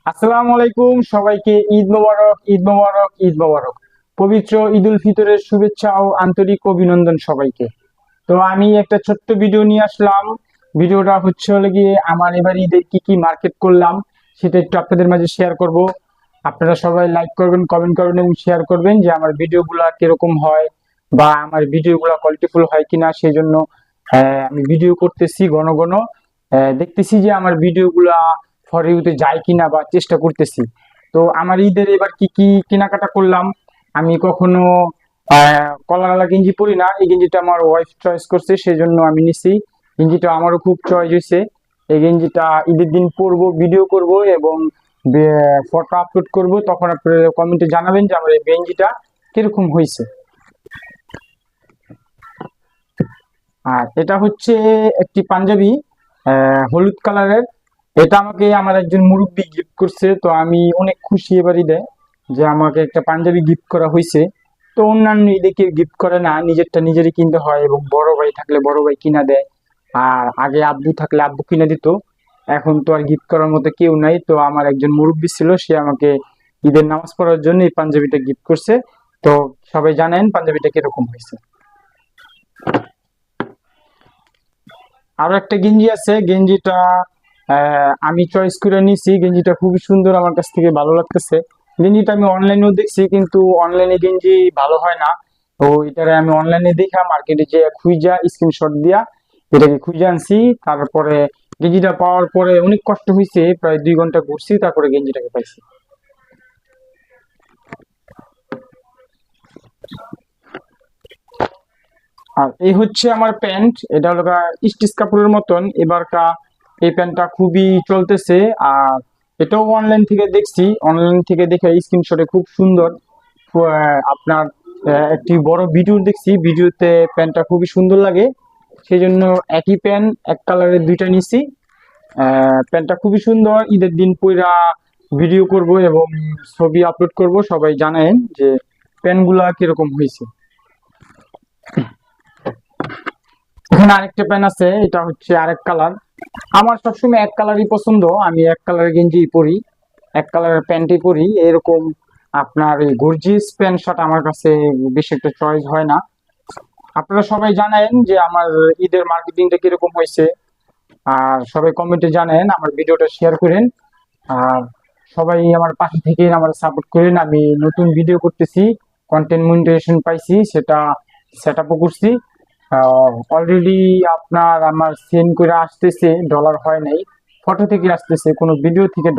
আসসালামু আলাইকুম সবাইকে। ঈদ মোবারক, ঈদ মোবারক, ঈদ মোবারক। পবিত্র ঈদ উল ফিতরের শুভেচ্ছা ও আন্তরিক অভিনন্দন সবাইকে। তো আমি একটা ছোট্ট ভিডিও নিয়ে আসলাম। ভিডিওটা হলো গিয়ে আমার এবার ঈদের কি কি মার্কেট করলাম সেটা একটু আপনাদের মাঝে শেয়ার করব। আপনারা সবাই লাইক করবেন, কমেন্ট করবেন এবং শেয়ার করবেন যে আমার ভিডিওগুলো কিরকম হয় বা আমার ভিডিওগুলো কোয়ালিটিফুল হয় কিনা। সেই জন্য আমি ভিডিও করতেছি ঘন ঘন। দেখতেছি যে আমার ভিডিওগুলা ফর ইউতে যায় কিনা বা চেষ্টা করতেছি। তো আমার ঈদের এবার কি কি কেনাকাটা করলাম। আমি কখনো কলার গেঞ্জি পরি না, এই গেঞ্জিটা আমার ওয়াইফ চয়েস করছে, সেই জন্য আমি নিছি। গেঞ্জিটা আমারও খুব চয়েস হয়েছে। এই গেঞ্জিটা ঈদের দিন পরবো, ভিডিও করব এবং ফটো আপলোড করব। তখন আপনারা কমেন্টে জানাবেন যে আমার এই গেঞ্জিটা কিরকম হয়েছে। আর এটা হচ্ছে একটি পাঞ্জাবি, হলুদ কালারের। এটা আমাকে আমার একজন মুরব্বী গিফট করছে, তো আমি অনেক খুশি এবার ঈদে যে আমাকে একটা পাঞ্জাবি গিফট করা হয়েছে। তো অন্যান্য ঈদে কেউ গিফট করে না, নিজেরটা নিজেরই কিনতে হয় এবং বড় ভাই থাকলে বড় ভাই কিনা দেয়। আর আগে আব্বু থাকলে আব্বু কিনে দিত। এখন তো আর গিফট করার মতো কেউ নাই, তো আমার একজন মুরব্বী ছিল, সে আমাকে ঈদের নামাজ পড়ার জন্য এই পাঞ্জাবিটা গিফট করছে। তো সবাই জানেন পাঞ্জাবিটা কিরকম হয়েছে। আরো একটা গেঞ্জি আছে, গেঞ্জিটা আমি চয়েস করে নিছি। গেঞ্জিটা খুবই সুন্দর, আমার কাছ থেকে ভালো লাগতেছে। গেঞ্জিটা আমি অনলাইনেও দেখছি, কিন্তু অনলাইনে গেঞ্জি ভালো হয় না। তো এটারে আমি অনলাইনে দেখা মার্কেটে যে খুঁজা স্ক্রিনশট দিয়া এটাকে খুঁজে আনছি। তারপরে গেঞ্জিটা পাওয়ার পরে অনেক কষ্ট হয়েছে, প্রায় 2 ঘন্টা ঘুরছি, তারপরে গেঞ্জিটাকে পাইছি। আর এই হচ্ছে আমার প্যান্ট, এটা হলো স্টিচ কাপড়ের মতন এবারকা। এই প্যান্টটা খুবই চলতেছে। আর এটাও অনলাইন থেকে দেখছি, অনলাইন থেকে দেখে স্ক্রিনশটে খুব সুন্দর। আপনার একটি বড় ভিডিও দেখছি, ভিডিওতে প্যান্টটা খুবই সুন্দর লাগে, সেই জন্য একই প্যান্ট এক কালারের দুইটা নিছি। প্যান্টটা খুবই সুন্দর, ঈদের দিন পইরা ভিডিও করব এবং ছবি আপলোড করব। সবাই জানেন যে প্যান্টগুলা কিরকম হয়েছে। এখানে আরেকটা প্যান্ট আছে, এটা হচ্ছে আরেক কালার। আমার সবসময় এক কালারই পছন্দ, আমি এক কালারের গেঞ্জি পরি, এক কালারের প্যান্টই পরি এরকম। আপনার এই গর্জিয়াস প্যান্ট শার্ট আমার কাছে বেশি একটা চয়েস হয় না। আপনারা সবাই জানেন যে আমার ঈদের মার্কেটিংটা কিরকম হয়েছে। আর সবাই কমেন্টে জানেন, আমার ভিডিওটা শেয়ার করেন। আর সবাই আমার পাশে থেকে আমার সাপোর্ট করেন। আমি নতুন ভিডিও করতেছি, কন্টেন্ট মনিটাইজেশন পাইছি, সেটা সেট আপও করছি। অলরেডি আপনার আমার সেন্ড করে আসতেছে, ডলার হয় নাই। ফটো থেকে আসতেছে, কোনো ভিডিও থেকে